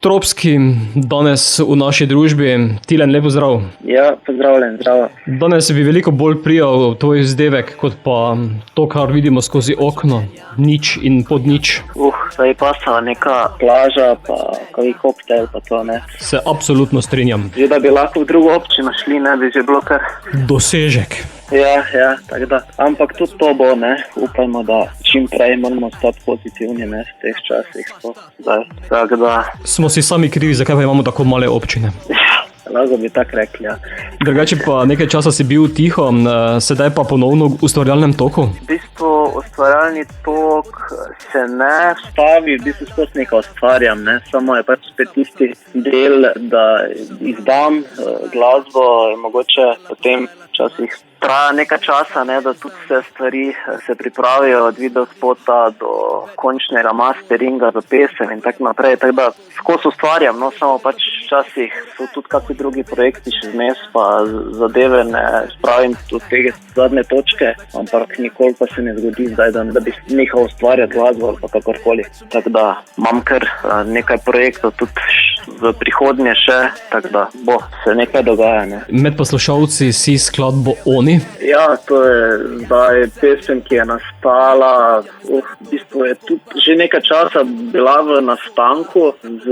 Tropski, danes v naši družbi. Tilen, lepo zdrav. Ja, pozdravljen, zdravo. Danes bi veliko bolj prijal tvoj izdevek, kot pa to, kar vidimo skozi okno. Nič in pod nič. Zdaj pa neka plaža, pa kakvi koktel, pa to ne. Se absolutno strinjam. Že da bi lahko v drugo občino šli, ne bi že bilo kar dosežek. Ja, tako da. Ampak tudi to bo, ne. Upajmo, da čim prej moramo stati pozitivni, ne, v teh časih. Tako da. Smo si sami krivi, zakaj pa imamo tako male občine. Lahko bi tako rekli, ja. Drugače pa nekaj časa si bil tiho, sedaj pa ponovno v ustvarjalnem toku? V bistvu ustvarjalni tok se ne vstavi, v bistvu sploh nekaj ustvarjam, ne. Samo je pač spet tisti del, da izdam glasbo, mogoče potem včasih traja nekaj časa, ne, da tudi vse stvari se pripravijo od videospota do končnega masteringa za pesem in tako naprej. Tako da skozi ustvarjam, no, samo pač včasih so tudi kakvi drugi projekti še zmes, pa zadeve ne spravim do tega zadnje točke, ampak nikoli pa se ne zgodi zdaj, da bi nehal ustvarjati glasbo ali pa kakorkoli. Tako da imam kar nekaj projektov tudi v prihodnje še, tako da bo se nekaj dogaja, ne. Med poslušalci si skladbo Oni? Ja, to je zdaj pesem, ki je nastala, v bistvu je tudi že nekaj časa bila v nastanku z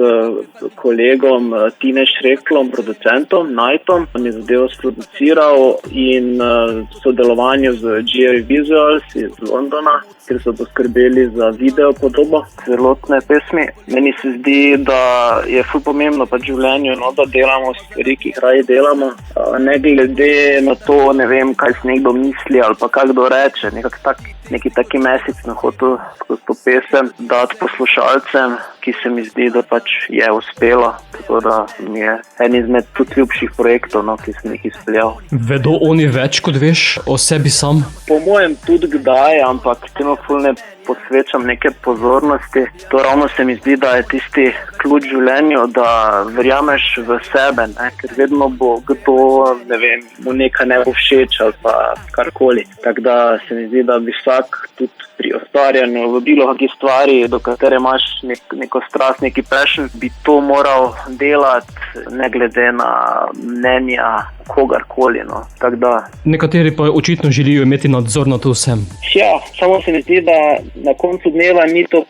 kolegom Tine Šreklom, producentom, Nightom. On je zadevo sproduciral in v sodelovanju z Jerry Visuals iz Londona, ker so poskrbeli za video podobo celotne pesmi. Meni se zdi, da je ful pomembno pa v življenju, no, da delamo stvari, ki jih raje delamo. Ne glede na to, ne vem, kaj si nekdo misli ali pa kaj kdo reče. Neki taki mesec na hotel skozi to pesem dati poslušalcem, ki se mi zdi, da pač je uspelo. Tako da mi je en izmed tudi ljubših projektov, no, ki sem jih izpeljal. Vedo oni več, kot veš o sebi sam? Po mojem tudi kdaj, ampak temu ful ne posvečam neke pozornosti. To ravno se mi zdi, da je tisti ključ v življenju, da verjameš v sebe, ne? Ker vedno bo kdo, ne vem, mu nekaj ne bo všeč ali pa karkoli. Tako da se mi zdi, da bi vsak tudi pri ustvarjanju v bilo kakšni stvari, do katere imaš neko strast, neki passion, bi to moral delati, ne glede na mnenja kogarkoli, no. Tako da. Nekateri pa očitno želijo imeti nadzor nad vsem. Ja, samo se mi zdi, da na koncu dneva ni to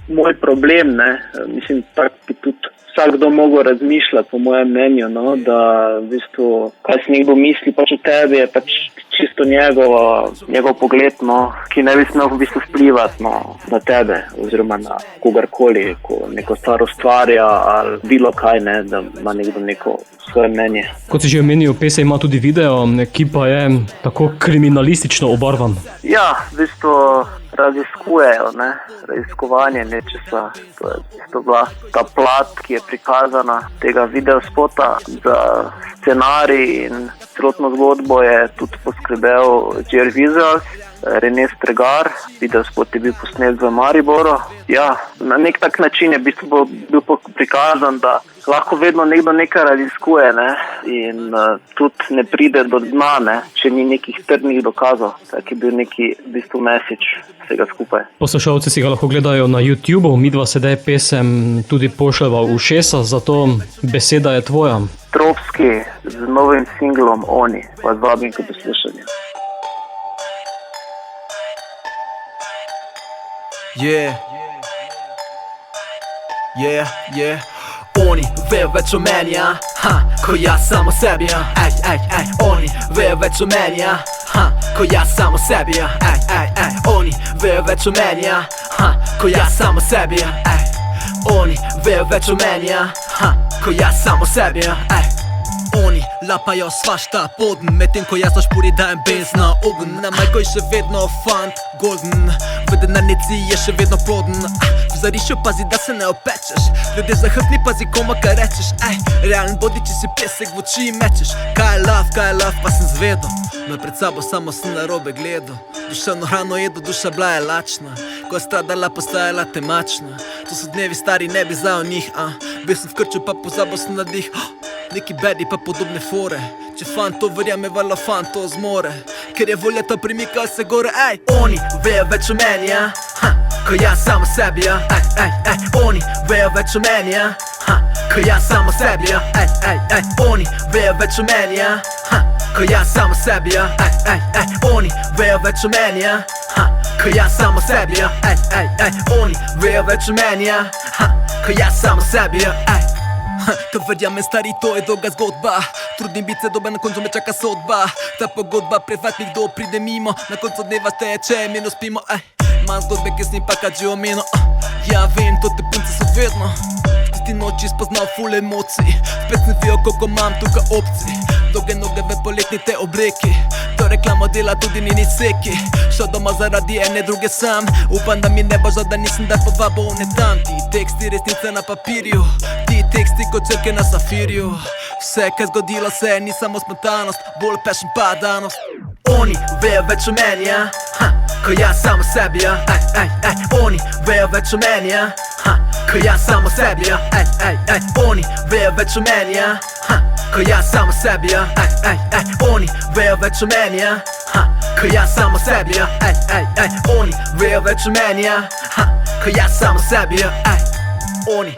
moj problem, ne. Mislim, tako bi tudi vsakdo mogel razmišljati, po mojem mnenju, no, da v bistvu, kaj si nekdo misli pač o tebi, je pač čisto njegov pogled, no, ki ne bi smel v bistvu vplivati na tebe oziroma na kogarkoli, ko neko stvar ustvarja ali bilo kaj, ne, da ima nekdo neko svoje mnenje. Kot si že omenil, pesem ima tudi video, ki pa je tako kriminalistično obarvan. Ja, v bistvu raziskujejo, ne, raziskovanje nečesa. To je v bistvu bila ta plat, ki je prikazana tega videospota za scenarij in celotno zgodbo je tudi poskrbel Jerry Visuals, René Stregar. Videospot je bil posnet v Mariboru. Ja, na nek tak način je v bistvu bil prikazan, da lahko vedno nekdo nekaj raziskuje, ne, in tudi ne pride do dna, ne, če ni nekih trdnih dokazov. Tak je bil neki v bistvu message vsega skupaj. Poslušalci si ga lahko gledajo na YouTubeu, midva sedaj pesem tudi pošljeva v ušesa, zato beseda je tvoja. Tropski z novim singlom Oni, vas vabim k poslušanju. Oni vejo več o meni, ko jaz sam o sebi, Oni vejo več o meni, ko jaz sam o sebi, Oni vejo več o meni, ko jaz sam o sebi, Oni vejo več o meni, ko jaz sam o sebi, Oni lapajo svašta podn, medtem ko jaz na špuri dajem benz na ogen. Na majko je še vedno fant golden, v denarnici je še vedno ploden. V zarišču pazi, da se ne opečeš, ljudje zahrbni, pazi koma kaj rečeš. Realen bodi, če si pesek v oči mečeš. Kaj je love, pa sem zvedel, no pred sabo samo sem narobe gledal. Duševno hrano jedo, duša bila je lačna, ko je stradala, postajala temačna. To so dnevi stari, ne bi zdaj o njih, bil sem v krču, pa pozabil sem na dih. Neki bedi pa podobne fore, če fan to verjame, vala fan to zmore. Ker je volja ta premika se gore, Oni vejo več o meni, ko jaz sam o sebi, Oni vejo več o meni, ko ja samo sebi, ja, oni vejo več o meni, ja, ko ja samo sebi, ja, oni vejo več o meni, ja, ko ja samo sebi, ja, oni vejo več o meni, ja, ko ja samo sebi, ja, to verjamem stari, to je dolga zgodba. Trudim biti se dober, na koncu me čaka sodba. Ta pogodba, predvajt mi kdo pride mimo. Na koncu dneva šteje, če mirno spimo. Manj zgodbe, ki sem pa kad že omenil. Ja vem, to te punce so vedno tisti noči spoznal ful emocij. Spet sem vijo, koliko imam tukaj opcij. Dolge noge v poletni te obleki. To reklamo dela tudi njeni seki. Šel doma zaradi ene druge sam. Upam, da mi ne bo žal, da nisem dar povabil ne tam. Ti teksti resnice na papirju. Ti teksti kot črke na safirju. Vse kaj zgodilo se ni samo spontanost, bolj passion pa danost. Oni vejo več o meni, ja, ko ja samo sebi, ja, oni vejo več o meni, ja, ko ja samo sebi, ja, oni vejo več o meni, ja, ko ja samo sebi, ja, oni vejo več o meni, ja, ko ja samo sebi, ja, oni vejo več o meni, ja, ko ja samo sebi, ja, oni